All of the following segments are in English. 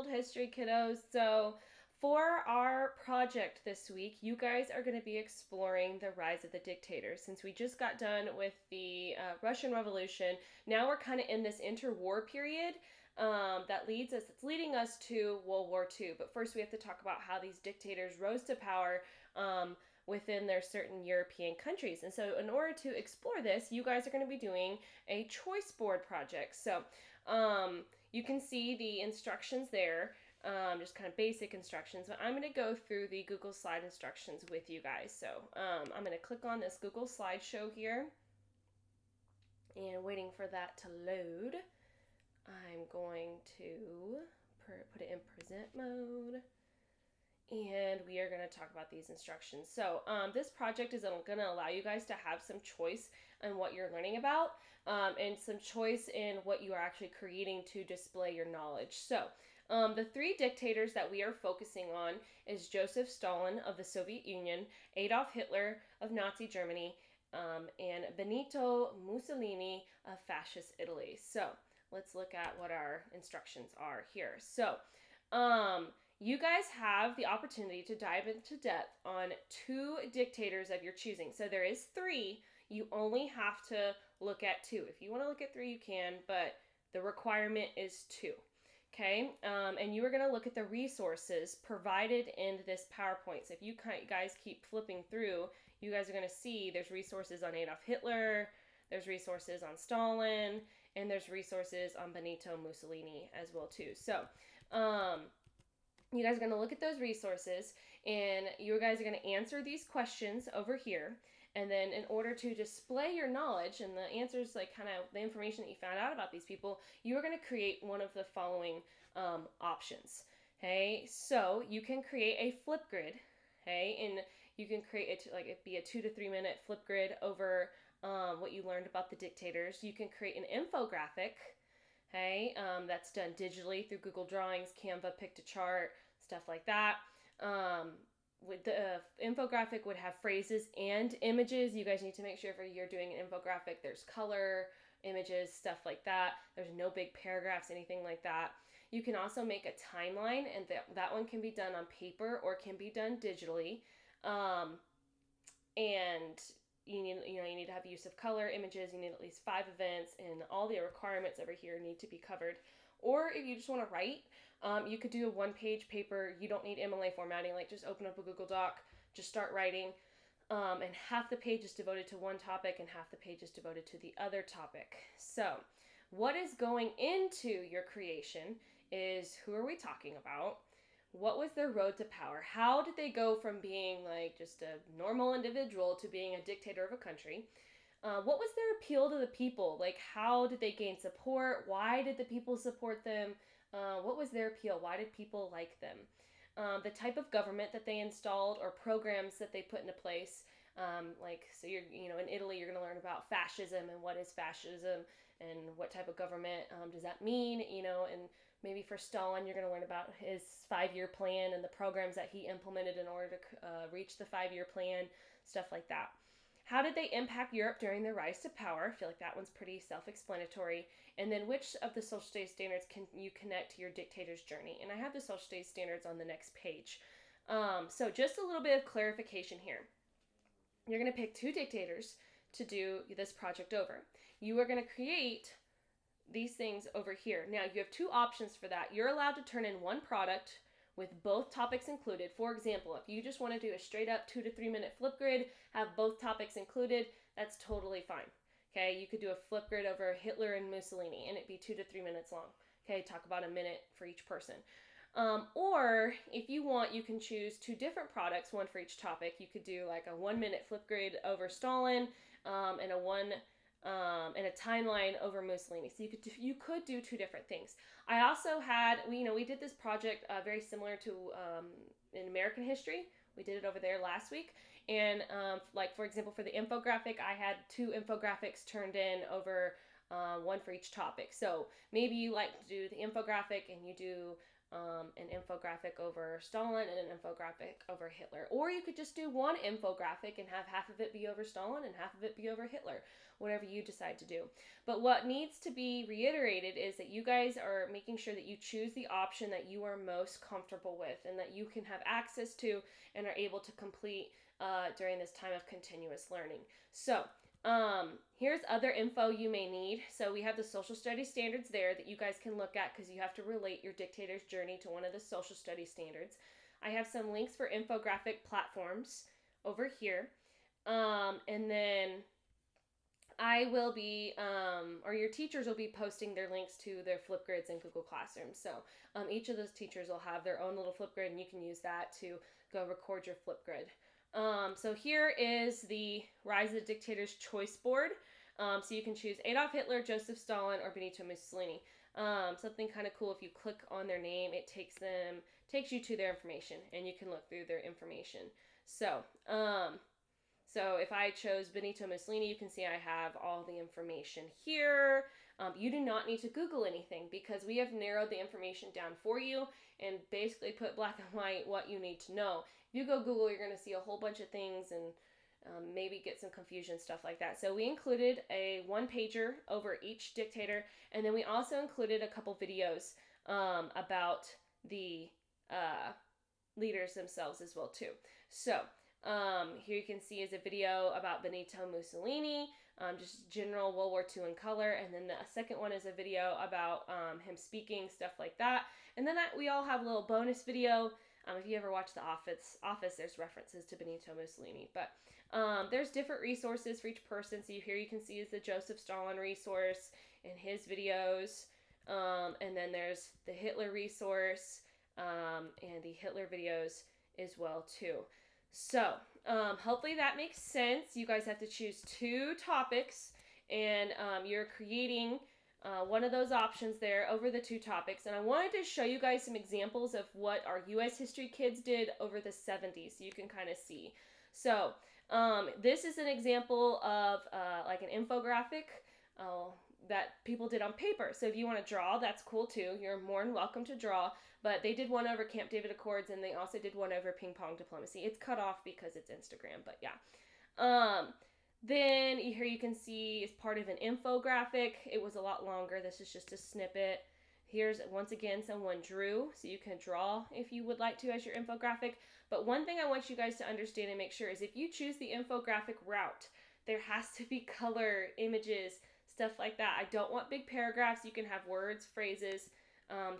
world history, kiddos. So, for our project this week, you guys are going to be exploring the rise of the dictators. Since we just got done with the Russian Revolution, now we're kind of in this interwar period it's leading us to World War II. But first, we have to talk about how these dictators rose to power within their certain European countries. And so, in order to explore this, you guys are going to be doing a choice board project. So, you can see the instructions there, just kind of basic instructions. But I'm going to go through the Google Slide instructions with you guys. So, I'm going to click on this Google slideshow here, and waiting for that to load. I'm going to put it in present mode, and we are going to talk about these instructions. So this project is going to allow you guys to have some choice in what you're learning about, and some choice in what you are actually creating to display your knowledge. So the three dictators that we are focusing on is Joseph Stalin of the Soviet Union, Adolf Hitler of Nazi Germany, and Benito Mussolini of fascist Italy. So let's look at what our instructions are here. So, you guys have the opportunity to dive into depth on two dictators of your choosing. So there is three. You only have to look at two. If you want to look at three, you can, but the requirement is two. Okay, and you are going to look at the resources provided in this PowerPoint. So if you guys keep flipping through, you guys are going to see there's resources on Adolf Hitler, there's resources on Stalin, and there's resources on Benito Mussolini as well too. So you guys are going to look at those resources, and you guys are going to answer these questions over here. And then in order to display your knowledge and the answers, like kind of the information that you found out about these people, you are going to create one of the following options. Okay, so you can create a flip grid. Okay, and you can create it it'd be a 2 to 3 minute flip grid over what you learned about the dictators. You can create an infographic, okay, that's done digitally through Google Drawings, Canva, Pictochart, stuff like that. With the infographic would have phrases and images. You guys need to make sure if you're doing an infographic, there's color, images, stuff like that. There's no big paragraphs, anything like that. You can also make a timeline, and that one can be done on paper or can be done digitally. And you need to have use of color, images. You need at least 5 events, and all the requirements over here need to be covered. Or if you just want to write, you could do a 1-page paper. You don't need MLA formatting. Like, just open up a Google Doc, just start writing, and half the page is devoted to one topic and half the page is devoted to the other topic. So what is going into your creation is, who are we talking about? What was their road to power? How did they go from being like just a normal individual to being a dictator of a country? What was their appeal to the people? Like, how did they gain support? Why did the people support them? What was their appeal? Why did people like them? The type of government that they installed or programs that they put into place. So in Italy, you're going to learn about fascism and what is fascism and what type of government does that mean, and maybe for Stalin, you're going to learn about his 5-year plan and the programs that he implemented in order to reach the 5-year plan, stuff like that. How did they impact Europe during their rise to power? I feel like that one's pretty self-explanatory. And then which of the social studies standards can you connect to your dictator's journey? And I have the social studies standards on the next page. So just a little bit of clarification here. You're going to pick 2 dictators to do this project over. You are going to create these things over here. Now, you have 2 options for that. You're allowed to turn in one product with both topics included. For example, if you just want to do a straight up 2 to 3 minute flip grid, have both topics included, that's totally fine. Okay, you could do a flip grid over Hitler and Mussolini, and it'd be 2 to 3 minutes long. Okay, talk about a minute for each person. Or if you want, you can choose 2 different products, one for each topic. You could do like a 1-minute flip grid over Stalin, and a timeline over Mussolini. So you could do 2 different things. I also had, we did this project very similar to in American history. We did it over there last week. And for example, for the infographic, I had 2 infographics turned in over one for each topic. So maybe you like to do the infographic and you do an infographic over Stalin and an infographic over Hitler. Or you could just do one infographic and have half of it be over Stalin and half of it be over Hitler, whatever you decide to do. But what needs to be reiterated is that you guys are making sure that you choose the option that you are most comfortable with and that you can have access to and are able to complete during this time of continuous learning. So, here's other info you may need. So we have the social studies standards there that you guys can look at because you have to relate your dictator's journey to one of the social studies standards. I have some links for infographic platforms over here. And then I will be, or your teachers will be posting their links to their Flipgrids in Google Classroom. So each of those teachers will have their own little Flipgrid, and you can use that to go record your Flipgrid. So here is the Rise of the Dictators choice board. So you can choose Adolf Hitler, Joseph Stalin, or Benito Mussolini. Something kind of cool, if you click on their name, it takes you to their information, and you can look through their information. So if I chose Benito Mussolini, you can see I have all the information here. You do not need to Google anything because we have narrowed the information down for you and basically put black and white what you need to know. If you go Google, you're going to see a whole bunch of things and maybe get some confusion, stuff like that. So we included a one-pager over each dictator, and then we also included a couple videos about the leaders themselves as well too. So here you can see is a video about Benito Mussolini, just general World War II in color, and then the second one is a video about him speaking, stuff like that. And then we all have a little bonus video. If you ever watch The Office, there's references to Benito Mussolini. But there's different resources for each person. So here you can see is the Joseph Stalin resource and his videos. And then there's the Hitler resource and the Hitler videos as well too. So hopefully that makes sense. You guys have to choose 2 topics, and you're creating one of those options there over the 2 topics. And I wanted to show you guys some examples of what our U.S. history kids did over the 70s so you can kind of see. So this is an example of like an infographic that people did on paper. So if you want to draw, that's cool too. You're more than welcome to draw. But they did one over Camp David Accords, and they also did one over ping pong diplomacy. It's cut off because it's Instagram, but yeah. Then here you can see as part of an infographic. It was a lot longer. This is just a snippet. Here's, once again, someone drew, so you can draw if you would like to as your infographic. But one thing I want you guys to understand and make sure is if you choose the infographic route, there has to be color, images, stuff like that. I don't want big paragraphs. You can have words, phrases,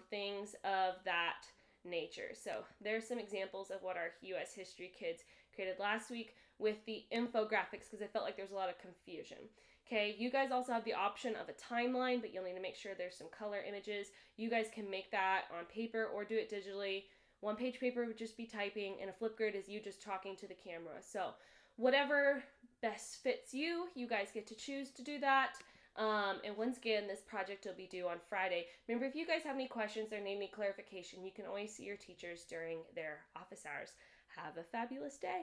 things of that nature. So there's some examples of what our U.S. history kids created last week with the infographics because I felt like there's a lot of confusion. Okay, you guys also have the option of a timeline, but you'll need to make sure there's some color images. You guys can make that on paper or do it digitally. One-page paper would just be typing, and a Flipgrid is you just talking to the camera. So whatever best fits you, you guys get to choose to do that. And once again, this project will be due on Friday. Remember, if you guys have any questions or need any clarification, you can always see your teachers during their office hours. Have a fabulous day.